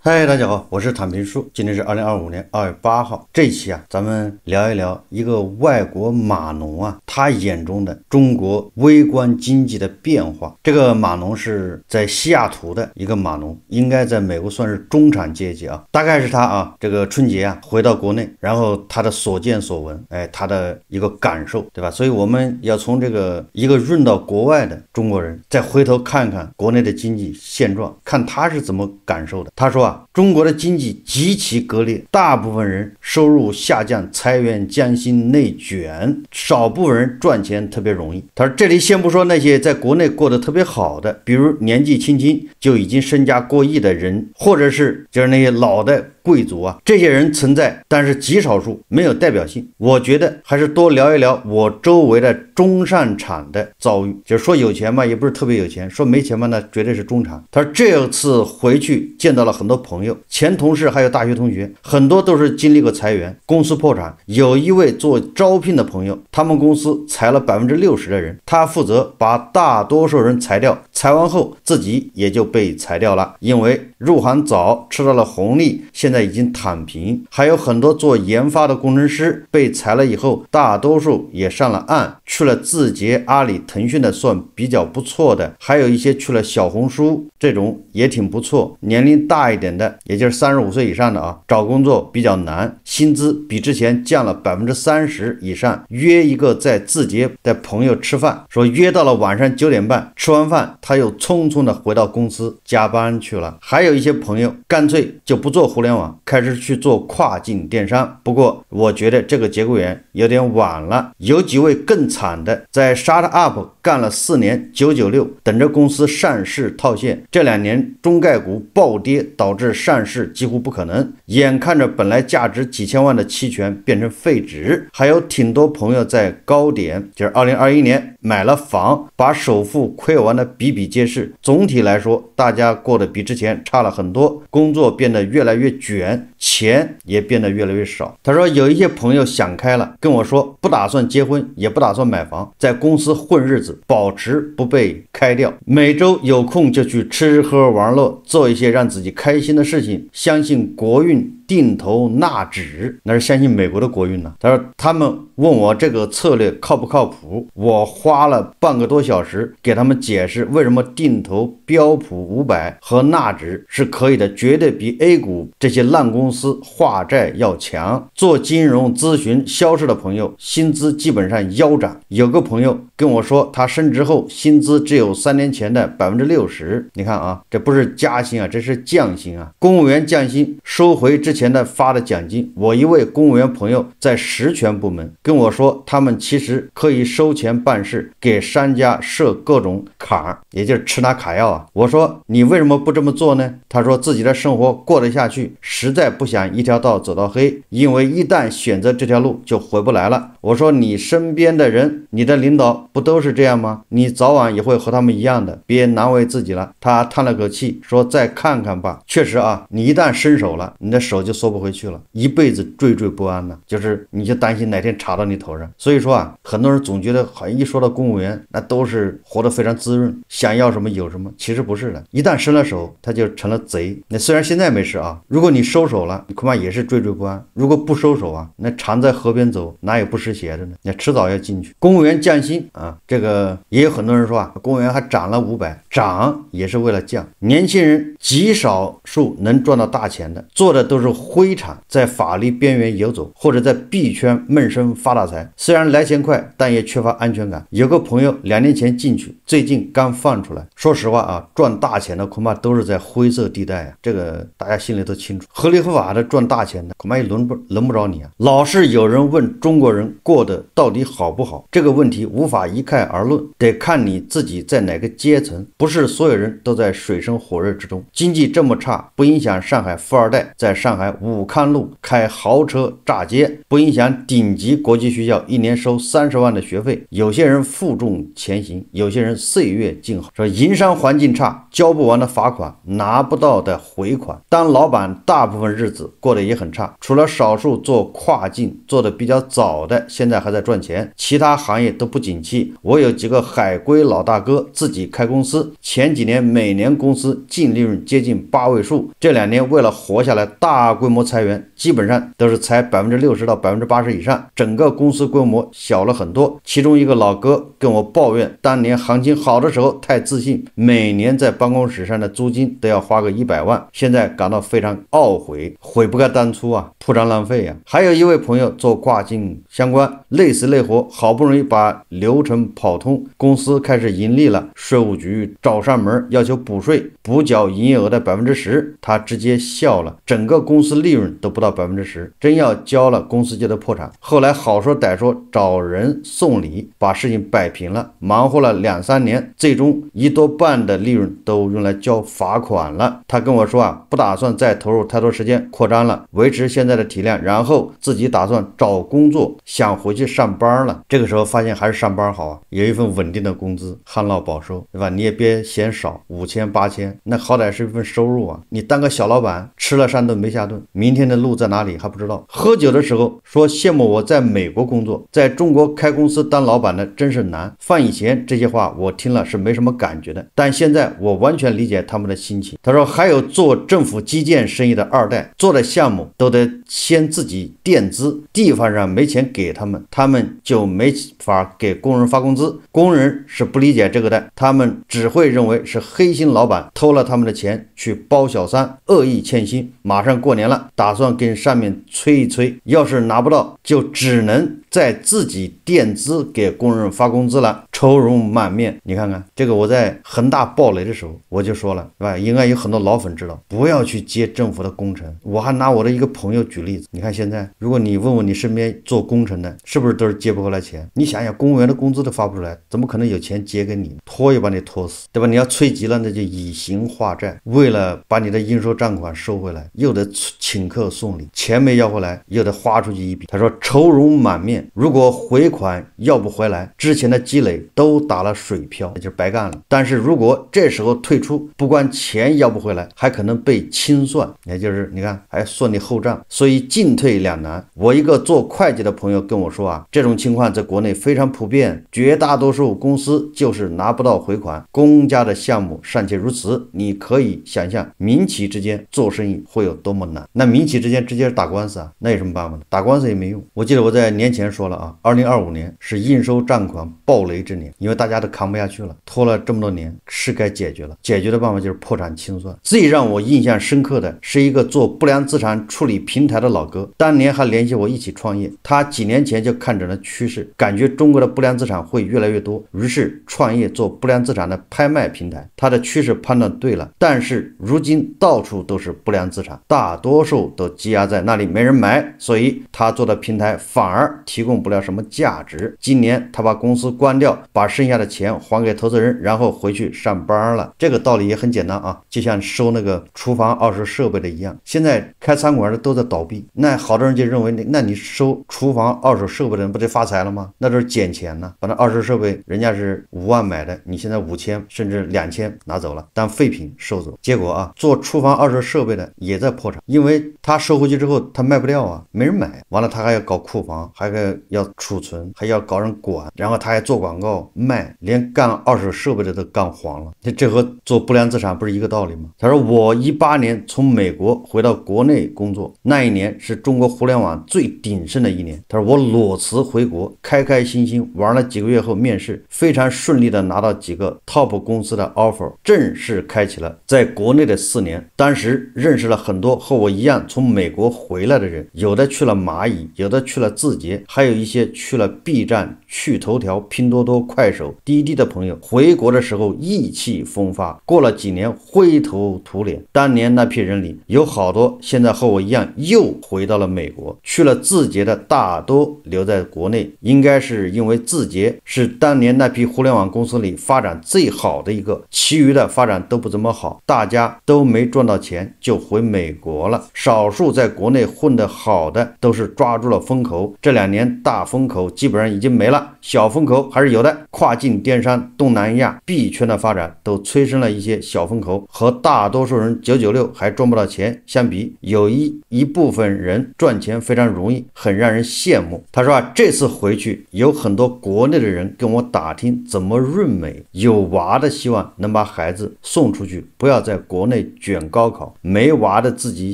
嗨，大家好，我是坦平叔。今天是2025年2月8号。这一期咱们聊一聊一个外国码农他眼中的中国微观经济的变化。这个码农是在西雅图的一个码农，应该在美国算是中产阶级大概是他这个春节回到国内，然后他的所见所闻，他的一个感受，对吧？所以我们要从这个一个润到国外的中国人，再回头看看国内的经济现状，看他是怎么感受的。他说中国的经济极其割裂，大部分人收入下降，裁员降薪内卷，少部分人赚钱特别容易。他说这里先不说那些在国内过得特别好的，比如年纪轻轻就已经身家过亿的人，或者是就是那些老的贵族这些人存在，但是极少数，没有代表性。我觉得还是多聊一聊我周围的中上产的遭遇，就是说有钱嘛，也不是特别有钱；说没钱嘛，那绝对是中产。他说这次回去见到了很多朋友，前同事还有大学同学，很多都是经历过裁员，公司破产。有一位做招聘的朋友，他们公司裁了60%的人，他负责把大多数人裁掉，裁完后自己也就被裁掉了，因为入行早，吃到了红利，现在已经躺平。还有很多做研发的工程师被裁了以后，大多数也上了岸，去了字节、阿里、腾讯的算比较不错的，还有一些去了小红书，这种也挺不错。年龄大一点的，也就是35岁以上的找工作比较难，薪资比之前降了30%以上。约一个在字节的朋友吃饭，说约到了晚上9点半，吃完饭他又匆匆的回到公司加班去了。还有一些朋友干脆就不做互联网，开始去做跨境电商。不过我觉得这个节骨眼有点晚了。有几位更惨的，在 startup 干了4年996，等着公司上市套现。这2年中概股暴跌，导致上市几乎不可能，眼看着本来价值几千万的期权变成废纸。还有挺多朋友在高点，就是2021年买了房，把首付亏完的比比皆是。总体来说，大家过得比之前差了很多，工作变得越来越卷，钱也变得越来越少。他说有一些朋友想开了，跟我说不打算结婚，也不打算买房，在公司混日子，保持不被开掉，每周有空就去吃喝玩乐，做一些让自己开心的事情。相信国运定投纳指，那是相信美国的国运呢。他说他们问我这个策略靠不靠谱，我花了半个多小时给他们解释为什么定投标普500和纳指是可以的，绝对比 A 股这些烂公司化债要强。做金融咨询销售的朋友薪资基本上腰斩，有个朋友跟我说他升职后薪资只有3年前的60%。你看这不是加薪这是降薪公务员降薪，收回之前的发的奖金。我一位公务员朋友在实权部门跟我说，他们其实可以收钱办事，给商家设各种卡，也就是吃拿卡要我说你为什么不这么做呢？他说自己的生活过得下去，实在不想一条道走到黑，因为一旦选择这条路就回不来了。我说你身边的人，你的领导不都是这样吗？你早晚也会和他们一样的，别难为自己了。他叹了口气说再看看吧。确实你一旦伸手了，你的手就缩不回去了，一辈子惴惴不安就是你就担心哪天查到你头上。所以说很多人总觉得好像一说到公务员，那都是活得非常滋润，想要什么有什么。其实不是的，一旦伸了手，他就成了贼。那虽然现在没事如果你收手了，你恐怕也是惴惴不安。如果不收手那常在河边走，哪有不湿鞋的呢？你迟早要进去。公务员降薪这个也有很多人说公务员还涨了500，涨也是为了降。年轻人极少数能赚到大钱的，做的都是灰产，在法律边缘游走，或者在币圈闷声发大财。虽然来钱快，但也缺乏安全感。有个朋友2年前进去，最近刚放出来。说实话赚大钱的恐怕都是在灰色地带这个大家心里都清楚。合理合法的赚大钱的恐怕也轮不着你老是有人问中国人过得到底好不好，这个问题无法一概而论，得看你自己在哪个阶层。不是所有人都在水深火热之中。经济这么差，不影响上海富二代在上海海武康路开豪车炸街，不影响顶级国际学校一年收30万的学费。有些人负重前行，有些人岁月静好。说营商环境差，交不完的罚款，拿不到的回款。当老板大部分日子过得也很差，除了少数做跨境做得比较早的，现在还在赚钱，其他行业都不景气。我有几个海归老大哥自己开公司，前几年每年公司净利润接近8位数，这2年为了活下来大规模裁员，基本上都是裁60%到80%以上，整个公司规模小了很多。其中一个老哥跟我抱怨，当年行情好的时候太自信，每年在办公室上的租金都要花个100万，现在感到非常懊悔，悔不该当初啊，铺张浪费啊。还有一位朋友做跨境相关，累死累活，好不容易把流程跑通，公司开始盈利了，税务局找上门要求补税，补缴营业额的10%，他直接笑了，整个公司利润都不到10%，真要交了公司就得破产。后来好说歹说找人送礼，把事情摆平了，忙活了2-3年，最终1多半的利润都用来交罚款了。他跟我说啊，不打算再投入太多时间扩张了，维持现在的体量，然后自己打算找工作，想回去上班了。这个时候发现还是上班好啊，有一份稳定的工资，旱涝保收，对吧？你也别嫌少，5000、8000，那好歹是一份收入啊。你当个小老板，吃了上顿没下顿，明天的路在哪里还不知道。喝酒的时候说羡慕我在美国工作，在中国开公司当老板的真是难。放以前这些话我听了是没什么感觉的，但现在我完全理解他们的心情。他说还有做政府基建生意的二代，做的项目都得先自己垫资，地方上没钱给他们，他们就没法给工人发工资。工人是不理解这个的，他们只会认为是黑心老板偷了他们的钱去包小三，恶意欠薪。马上过年了，打算跟上面催一催，要是拿不到就只能再自己垫资给工人发工资了，愁容满面。你看看这个，我在恒大暴雷的时候我就说了，对吧？应该有很多老粉知道，不要去接政府的工程。我还拿我的一个朋友举例子，你看现在如果你问问你身边做工程的，是不是都是接不回来钱？你想想，公务员的工资都发不出来，怎么可能有钱接给你？拖也把你拖死，对吧？你要催急了，那就以刑化债，为了把你的应收账款收回来，又得请客送礼，钱没要回来，又得花出去一笔。他说愁容满面，如果回款要不回来，之前的积累都打了水漂，那就是白干了。但是如果这时候退出，不光钱要不回来，还可能被清算，也就是你看还算你后账，所以进退两难。我一个做会计的朋友跟我说啊，这种情况在国内非常普遍，绝大多数公司就是拿不到回款，公家的项目尚且如此，你可以想象民企之间做生意会有多么难。那民企之间直接打官司啊，那有什么办法呢？打官司也没用。我记得我在年前说了啊，2025年是应收账款暴雷之年，因为大家都扛不下去了，拖了这么多年，是该解决了。解决的办法就是破产清算。最让我印象深刻的是一个做不良资产处理平台的老哥，当年还联系我一起创业。他几年前就看准了趋势，感觉中国的不良资产会越来越多，于是创业做不良资产的拍卖平台。他的趋势判断对了，但是如今到处都是不良资产，大多数都积压在那里没人买，所以他做的平台反而提供不了什么价值。今年他把公司关掉，把剩下的钱还给投资人，然后回去上班了。这个道理也很简单啊，就像收那个厨房二手设备的一样，现在开餐馆的都在倒闭，那好多人就认为那你收厨房二手设备的人不得发财了吗？那都是捡钱呢。反正二手设备人家是5万买的，你现在5000甚至2000拿走了，当废品收走。结果啊，做厨房二手设备的也在破产，因为他收回去之后他卖不掉啊，没人买，完了他还要搞库房，还要储存，还要搞人管，然后他还做广告卖，连干二手设备的都干黄了。这和做不良资产不是一个道理吗？他说我18年从美国回到国内工作，那一年是中国互联网最鼎盛的一年。他说我裸辞回国，开开心心玩了几个月后面试，非常顺利的拿到几个 top 公司的 offer， 正式开启了在国内的4年。当时认识了很多和我一样从美国回来的人，有的去了蚂蚁，有的去了字节，还有一些去了 B 站、趣头条、拼多多、快手、滴滴的朋友。回国的时候意气风发，过了几年灰头土脸。当年那批人里有好多现在和我一样又回到了美国，去了字节的大多留在国内，应该是因为字节是当年那批互联网公司里发展最好的一个，其余的发展都不怎么好，大家都没赚到钱就回美国了。了，少数在国内混得好的都是抓住了风口，这2年大风口基本上已经没了，小风口还是有的。跨境电商、东南亚币圈的发展都催生了一些小风口，和大多数人996还赚不到钱相比，有一部分人赚钱非常容易，很让人羡慕。他说这次回去有很多国内的人跟我打听怎么润美，有娃的希望能把孩子送出去，不要在国内卷高考，没娃的自己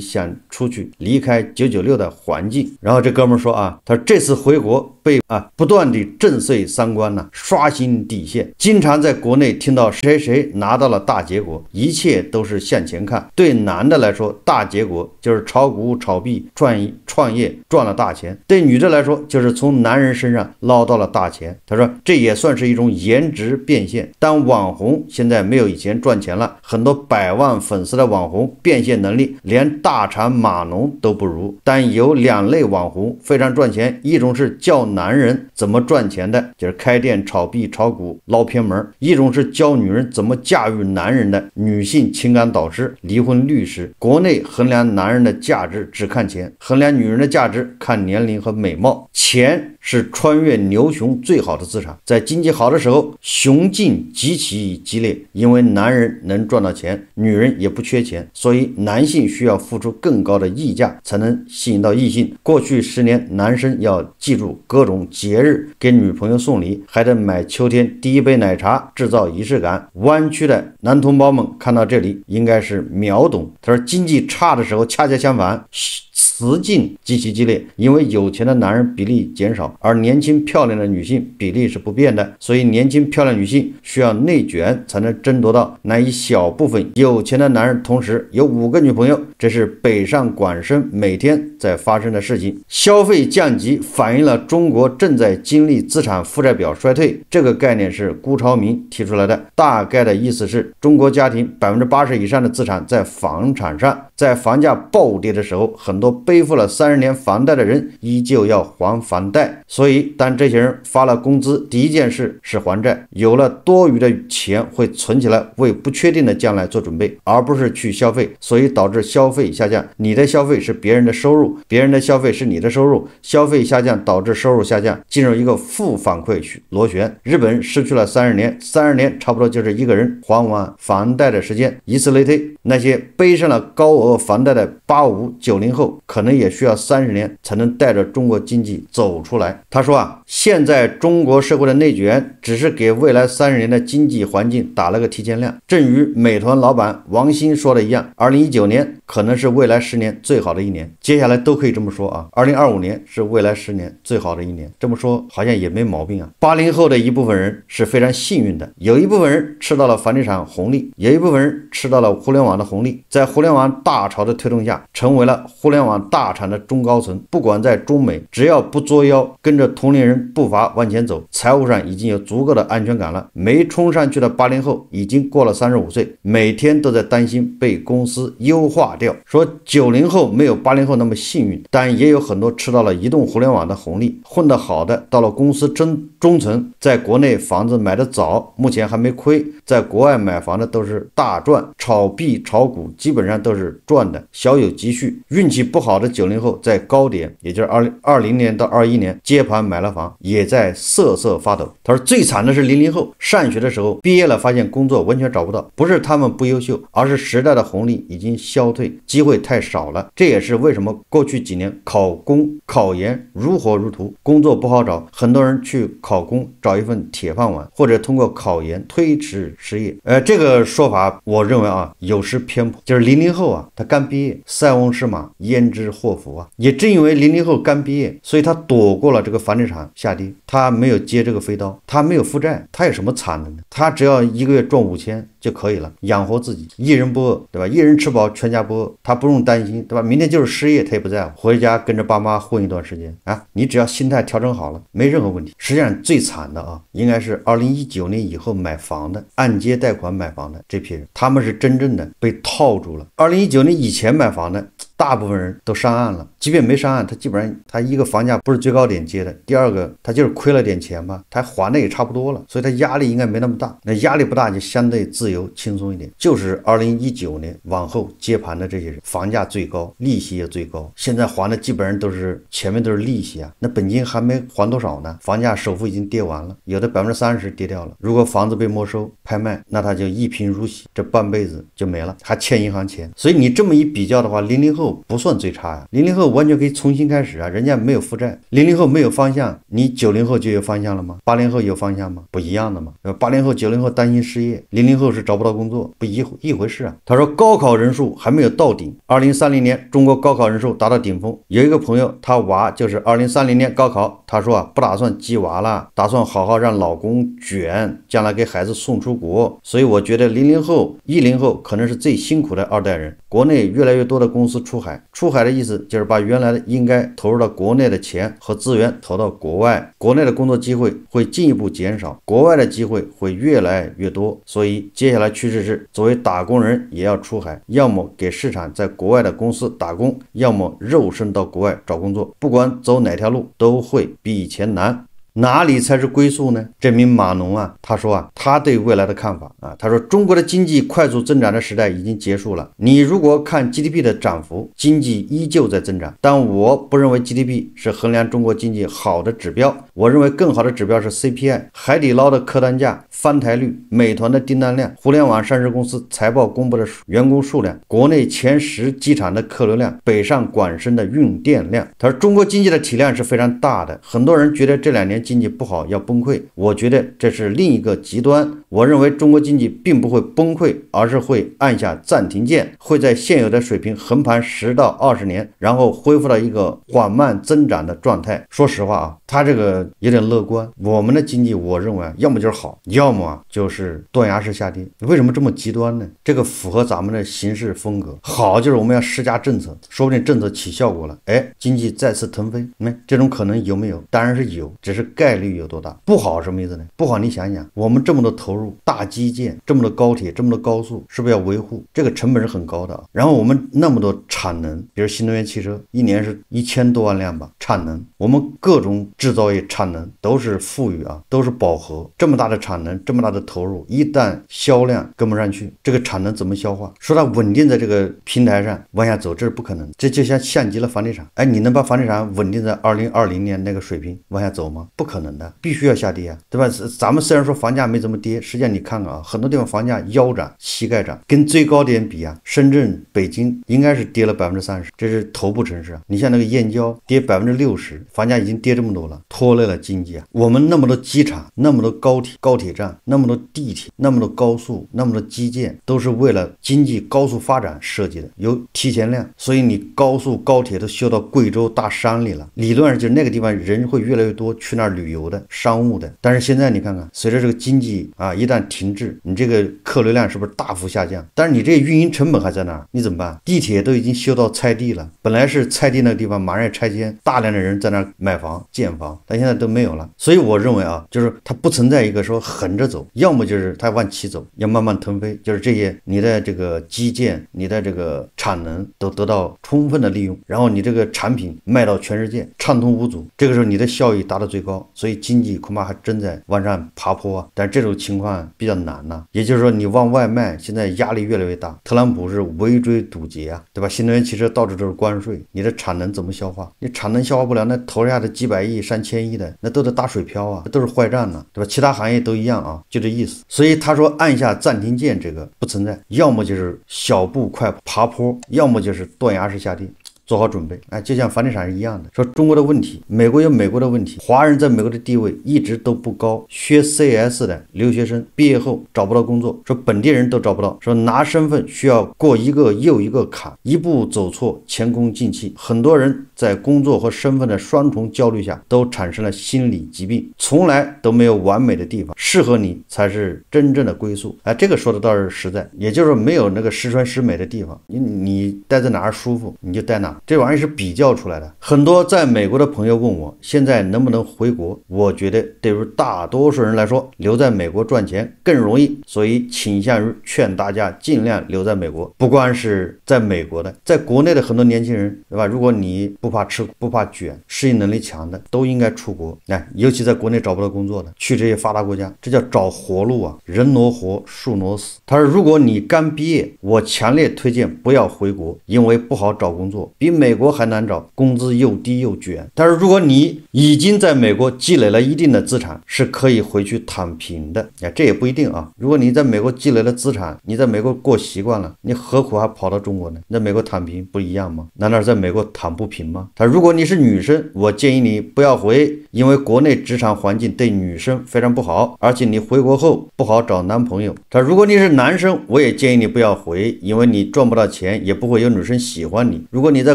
想出去离开996的环境。然后这哥们说他说这次回国被不断地震碎三观刷新底线，经常在国内听到谁谁拿到了大结果，一切都是向前看。对男的来说，大结果就是炒股、炒币、创业赚了大钱；对女的来说，就是从男人身上捞到了大钱。他说这也算是一种颜值变现，但网红现在没有以前赚钱了，很多百万粉丝的网红变现能力连大厂码农都不如。但有2类网红非常赚钱，一种是教男人怎么赚钱的，就是开店、炒币、炒股捞偏门；一种是教女人怎么驾驭男人的女性情感导师、离婚律师。国内衡量男人的价值只看钱，衡量女人的价值看年龄和美貌。钱是穿越牛熊最好的资产，在经济好的时候，雄竞极其激烈，因为男人能赚到钱，女人也不缺钱，所以男性需要付出更高的溢价才能吸引到异性。过去10年，男生要记住各种节日给女朋友送礼，还得买秋天第一杯奶茶，制造仪式感。湾区的男同胞们看到这里应该是秒懂。他说经济差的时候恰恰相反，雌竞极其激烈，因为有钱的男人比例减少，而年轻漂亮的女性比例是不变的，所以年轻漂亮女性需要内卷才能争夺到那一小部分有钱的男人，同时有5个女朋友，这是北上广深每天在发生的事情。消费降级反映了中国正在经历资产负债表衰退，这个概念是辜朝明提出来的，大概的意思是中国家庭80%以上的资产在房产上，在房价暴跌的时候，很多背负了30年房贷的人依旧要还房贷，所以当这些人发了工资，第一件事是还债，有了多余的钱会存起来为不确定的将来做准备，而不是去消费，所以导致消费下降。你的消费是别人的收入，别人的消费是你的收入，消费下降导致收入下降，进入一个负反馈螺旋。日本失去了30年，30年差不多就是一个人还完房贷的时间，以此类推，那些背上了高额房贷的85、90后可能也需要30年才能带着中国经济走出来。他说现在中国社会的内卷只是给未来30年的经济环境打了个提前量，正如美团老板王兴说的一样，2019年可能是未来10年最好的一年。接下来都可以这么说2025年是未来10年最好的一年，这么说好像也没毛病80后的一部分人是非常幸运的，有一部分人吃到了房地产红利，有一部分人吃到了互联网的红利，在互联网大潮的推动下，成为了互联网大厂的中高层。不管在中美，只要不作妖，跟着同龄人步伐往前走，财务上已经有足够的安全感了。没冲上去的80后已经过了35岁，每天都在担心被公司优化掉。说90后没有80后那么幸运，但也有很多吃到了移动互联网的红利，混得好的到了公司中层，在国内房子买得早，目前还没亏，在国外买房的都是大赚，炒币炒股基本上都是赚的，小有积蓄。运气不好的90后在高点，也就是2020年到21年接盘买了房，也在瑟瑟发抖。他说最惨的是00后，上学的时候毕业了发现工作完全找不到，不是他们不优秀，而是时代的红利已经消退，机会太少了。这也是为什么过去几年考公考研如火如荼，工作不好找，很多人去考公找一份铁饭碗，或者通过考研推迟失业。这个说法我认为有失偏颇，就是00后他刚毕业，塞翁失马焉知祸福也正因为00后刚毕业，所以他躲过了这个房地产下跌，他没有接这个飞刀，他没有负债，他有什么惨的呢？他只要一个月赚5000就可以了，养活自己，一人不饿，对吧？一人吃饱全家不饿，他不用担心，对吧？明天就是失业他也不在乎，回家跟着爸妈混一段时间你只要心态调整好了，没任何问题。实际上最惨的应该是2019年以后买房的，按揭贷款买房的这批人，他们是真正的被套住了。2019年以前买房的大部分人都上岸了，即便没上岸，他基本上他一个房价不是最高点接的，第二个他就是亏了点钱吧，他还的也差不多了，所以他压力应该没那么大。那压力不大就相对自由轻松一点。就是2019年往后接盘的这些人，房价最高，利息也最高，现在还的基本上都是前面都是利息啊，那本金还没还多少呢，房价首付已经跌完了，有的30%跌掉了。如果房子被没收拍卖，那他就一贫如洗，这半辈子就没了，还欠银行钱。所以你这么一比较的话，00后不算最差呀，00后完全可以重新开始啊，人家没有负债，00后没有方向，你90后就有方向了吗？80后有方向吗？不一样的嘛。80后90后担心失业，00后是找不到工作，不一回事啊。他说高考人数还没有到顶，2030年中国高考人数达到顶峰。有一个朋友他娃就是2030年高考，他说不打算鸡娃了，打算好好让老公卷，将来给孩子送出国。所以我觉得00后10后可能是最辛苦的2代人。国内越来越多的公司出海，出海的意思就是把原来的应该投入到国内的钱和资源投到国外，国内的工作机会会进一步减少，国外的机会会越来越多。所以接下来趋势是，作为打工人也要出海，要么给市场在国外的公司打工，要么肉身到国外找工作。不管走哪条路都会比以前难。哪里才是归宿呢？这名码农他说他对未来的看法他说中国的经济快速增长的时代已经结束了。你如果看 GDP 的涨幅，经济依旧在增长，但我不认为 GDP 是衡量中国经济好的指标，我认为更好的指标是 CPI， 海底捞的客单价、翻台率、美团的订单量、互联网上市公司财报公布的员工数量、国内前10机场的客流量、北上广深的运电量。他说中国经济的体量是非常大的，很多人觉得这2年经济不好要崩溃，我觉得这是另一个极端。我认为中国经济并不会崩溃，而是会按下暂停键，会在现有的水平横盘10到20年，然后恢复到一个缓慢增长的状态。说实话他这个有点乐观。我们的经济我认为要么就是好，要么就是断崖式下跌。为什么这么极端呢？这个符合咱们的行事风格。好就是我们要施加政策，说不定政策起效果了，经济再次腾飞，这种可能有没有？当然是有，只是概率有多大。不好什么意思呢？不好你想想，我们这么多投入，大基建，这么多高铁，这么多高速，是不是要维护？这个成本是很高的。然后我们那么多产能，比如新能源汽车一年是1000多万辆吧，产能，我们各种制造业产能都是富裕都是饱和。这么大的产能，这么大的投入，一旦销量跟不上去，这个产能怎么消化？说它稳定在这个平台上往下走，这是不可能。这就像像极了房地产，你能把房地产稳定在2020年那个水平往下走吗？不可能的，必须要下跌对吧？咱们虽然说房价没怎么跌，实际上你看看很多地方房价腰斩、膝盖斩，跟最高点比深圳、北京应该是跌了30%，这是头部城市你像那个燕郊跌60%，房价已经跌这么多了，拖累了经济我们那么多机场，那么多高铁站，那么多地铁，那么多高速，那么多基建，都是为了经济高速发展设计的，有提前量。所以你高速高铁都修到贵州大山里了，理论上就是那个地方人会越来越多去那儿旅游的、商务的。但是现在你看看，随着这个经济一旦停滞，你这个客流量是不是大幅下降？但是你这个运营成本还在那儿，你怎么办？地铁都已经修到菜地了，本来是菜地那个地方马上要拆迁，大量的人在那儿买房建房，但现在都没有了。所以我认为就是它不存在一个说横着走，要么就是它往起走，要慢慢腾飞，就是这些你的这个基建，你的这个产能都得到充分的利用，然后你这个产品卖到全世界畅通无阻，这个时候你的效益达到最高，所以经济恐怕还真在往上爬坡但是这种情况比较难也就是说你往外卖现在压力越来越大，特朗普是围追堵截对吧？新能源汽车到处都是关税，你的产能怎么消化？你产能消化不了，那投下的几百亿、3000亿的，那都得打水漂都是坏账对吧？其他行业都一样就这意思。所以他说按下暂停键这个不存在，要么就是小步快爬坡，要么就是断崖式下跌。做好准备就像房地产是一样的。说中国的问题，美国有美国的问题，华人在美国的地位一直都不高，学 CS 的留学生毕业后找不到工作，说本地人都找不到，说拿身份需要过一个又一个坎，一步走错前功尽弃，很多人在工作和身份的双重焦虑下都产生了心理疾病，从来都没有完美的地方，适合你才是真正的归宿这个说的倒是实在，也就是说没有那个十全十美的地方，你待在哪儿舒服你就待哪这玩意是比较出来的。很多在美国的朋友问我，现在能不能回国？我觉得对于大多数人来说，留在美国赚钱更容易，所以倾向于劝大家尽量留在美国。不光是在美国的，在国内的很多年轻人，对吧？如果你不怕吃不怕卷，适应能力强的，都应该出国。尤其在国内找不到工作的，去这些发达国家，这叫找活路啊！人挪活，树挪死。他说，如果你刚毕业，我强烈推荐不要回国，因为不好找工作，比美国还难找，工资又低又卷。但是如果你已经在美国积累了一定的资产，是可以回去躺平的。这也不一定啊。如果你在美国积累了资产，你在美国过习惯了，你何苦还跑到中国呢？你在美国躺平不一样吗？难道是在美国躺不平吗？他如果你是女生，我建议你不要回，因为国内职场环境对女生非常不好，而且你回国后不好找男朋友。他如果你是男生，我也建议你不要回，因为你赚不到钱，也不会有女生喜欢你。如果你在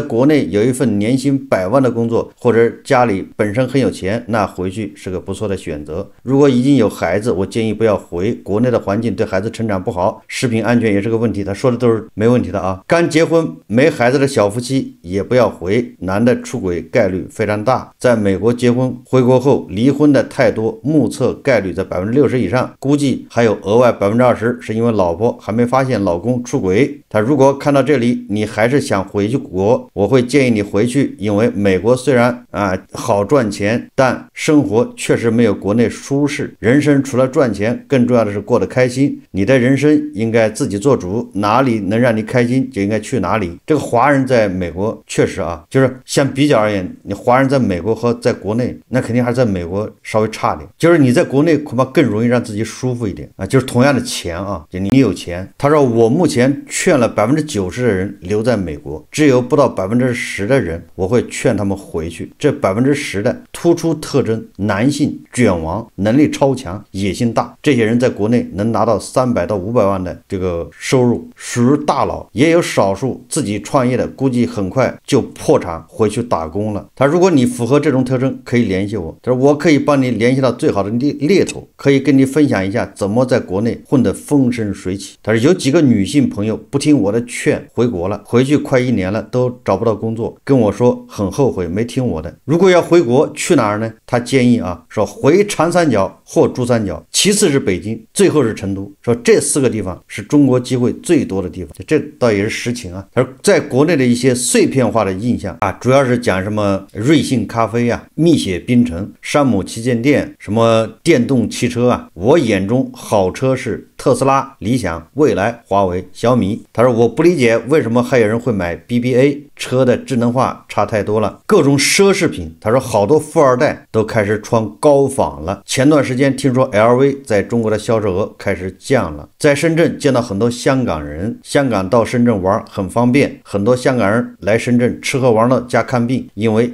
国内有一份年薪100万的工作，或者家里本身很有钱，那回去是个不错的选择。如果已经有孩子，我建议不要回，国内的环境对孩子成长不好，食品安全也是个问题。他说的都是没问题的啊。刚结婚没孩子的小夫妻也不要回，男的出轨概率非常大。在美国结婚回国后离婚的太多，目测概率在60%以上，估计还有额外20%是因为老婆还没发现老公出轨。他如果看到这里你还是想回去国，我会建议你回去，因为美国虽然好赚钱，但生活确实没有国内舒适。人生除了赚钱，更重要的是过得开心。你的人生应该自己做主，哪里能让你开心就应该去哪里。这个华人在美国确实就是相比较而言，你华人在美国和在国内，那肯定还是在美国稍微差点。就是你在国内恐怕更容易让自己舒服一点就是同样的钱就你有钱。他说我目前劝了90%的人留在美国，只有不到10%的人我会劝他们回去。这10%的突出特征：男性、卷王、能力超强、野心大。这些人在国内能拿到300到500万的这个收入，属于大佬。也有少数自己创业的，估计很快就破产回去打工了。他如果你符合这种特征，可以联系我。他说我可以帮你联系到最好的猎头，可以跟你分享一下怎么在国内混得风生水起。他说有几个女性朋友不听我的劝回国了，回去快1年了都找不到工作，跟我说很后悔没听我的。如果要回国去哪儿呢？他建议说回长三角或珠三角，其次是北京，最后是成都。说这4个地方是中国机会最多的地方。这倒也是实情他说在国内的一些碎片化的印象主要是讲什么瑞幸咖啡蜜雪冰城、山姆旗舰店、什么电动汽车我眼中好车是特斯拉、理想、蔚来、华为、小米。他说我不理解为什么还有人会买 BBA， 车的智能化差太多了，各种奢侈品。他说好多富二代都开始穿高仿了。前段时间听说 LV 在中国的销售额开始降了。在深圳见到很多香港人，香港到深圳玩很方便，很多香港人来深圳吃喝玩乐加看病，因为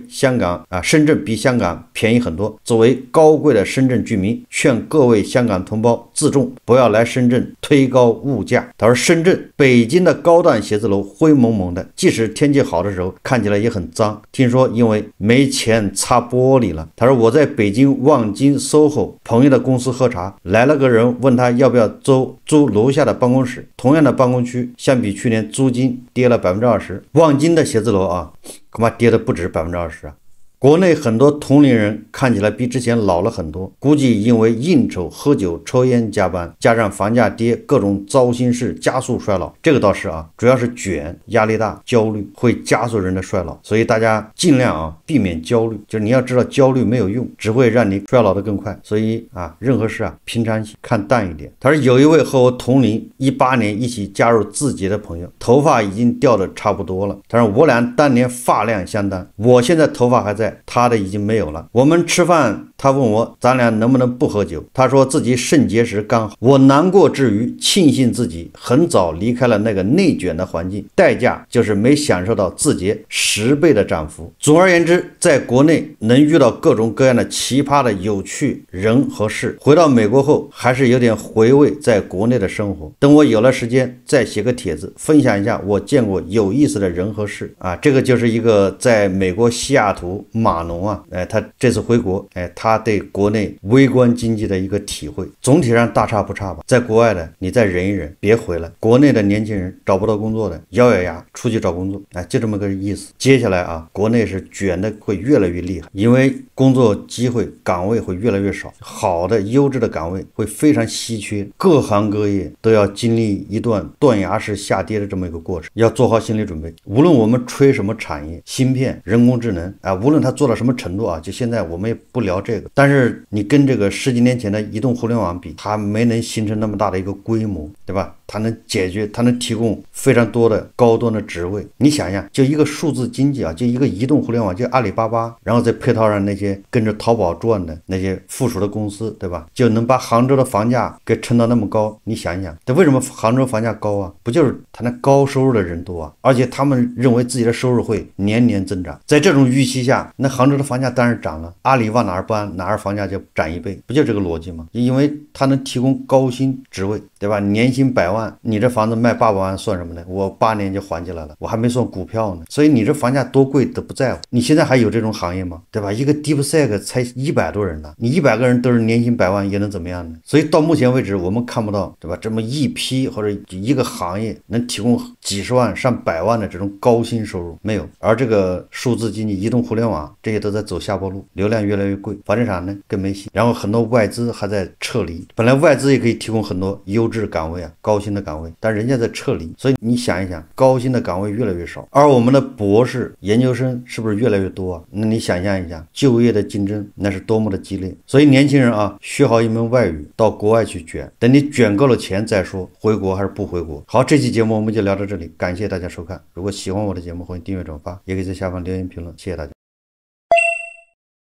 深圳比香港便宜很多。作为高贵的深圳居民，劝各位香港同胞自重，不要来深圳推高物价。他说深圳、北京的高档写字楼灰蒙蒙的，即使天气好的时候看起来也很脏，听说因为没钱擦玻璃了。他说我在北京望京 SOHO 朋友的公司喝茶，来了个人问他要不要租楼下的办公室，同样的办公区相比去年租金跌了20%。望京的写字楼恐怕跌的不止20%国内很多同龄人看起来比之前老了很多，估计因为应酬、喝酒、抽烟、加班，加上房价跌，各种糟心事加速衰老。这个倒是主要是卷、压力大、焦虑会加速人的衰老，所以大家尽量避免焦虑。就是你要知道焦虑没有用，只会让你衰老的更快。所以任何事平常心，看淡一点。他说有一位和我同龄18年一起加入字节的朋友，头发已经掉的差不多了。他说我俩当年发量相当，我现在头发还在，他的已经没有了。我们吃饭，他问我咱俩能不能不喝酒，他说自己肾结石刚好。我难过之余庆幸自己很早离开了那个内卷的环境，代价就是没享受到字节10倍的涨幅。总而言之，在国内能遇到各种各样的奇葩的有趣人和事，回到美国后还是有点回味在国内的生活。等我有了时间再写个帖子分享一下我见过有意思的人和事这个就是一个在美国西雅图码农他这次回国他他对国内微观经济的一个体会。总体上大差不差吧。在国外的你再忍一忍，别回来。国内的年轻人找不到工作的，咬咬牙出去找工作，就这么个意思。接下来啊，国内是卷的会越来越厉害，因为工作机会岗位会越来越少，好的优质的岗位会非常稀缺，各行各业都要经历一段断崖式下跌的这么一个过程，要做好心理准备。无论我们吹什么产业，芯片、人工智能无论它做到什么程度就现在我们也不聊这个，但是你跟这个10几年前的移动互联网比，它没能形成那么大的一个规模，对吧？它能解决，它能提供非常多的高端的职位。你想想，就一个数字经济就一个移动互联网，就阿里巴巴，然后再配套上那些跟着淘宝赚的那些附属的公司，对吧？就能把杭州的房价给撑到那么高。你想想，这为什么杭州房价高不就是他那高收入的人多而且他们认为自己的收入会年年增长。在这种预期下，那杭州的房价当然涨了，阿里往哪儿搬，哪儿房价就涨1倍，不就这个逻辑吗？因为它能提供高薪职位，对吧？年薪100万，你这房子卖800万算什么呢？我8年就还起来了，我还没算股票呢。所以你这房价多贵都不在乎。你现在还有这种行业吗？对吧？一个 DeepSeek 才100多人呢，你100个人都是年薪100万，也能怎么样呢？所以到目前为止，我们看不到，对吧？这么一批或者一个行业能提供几十万、上百万的这种高薪收入，没有。而这个数字经济、移动互联网这些都在走下坡路，流量越来越贵，房地产呢更没戏。然后很多外资还在撤离，本来外资也可以提供很多优质岗位高薪的岗位，但人家在撤离。所以你想一想，高薪的岗位越来越少，而我们的博士、研究生是不是越来越多那你想象一下，就业的竞争那是多么的激烈。所以年轻人学好一门外语，到国外去卷，等你卷够了钱再说回国还是不回国。好，这期节目我们就聊到这里，感谢大家收看。如果喜欢我的节目，欢迎订阅转发，也可以在下方留言评论，谢谢大家。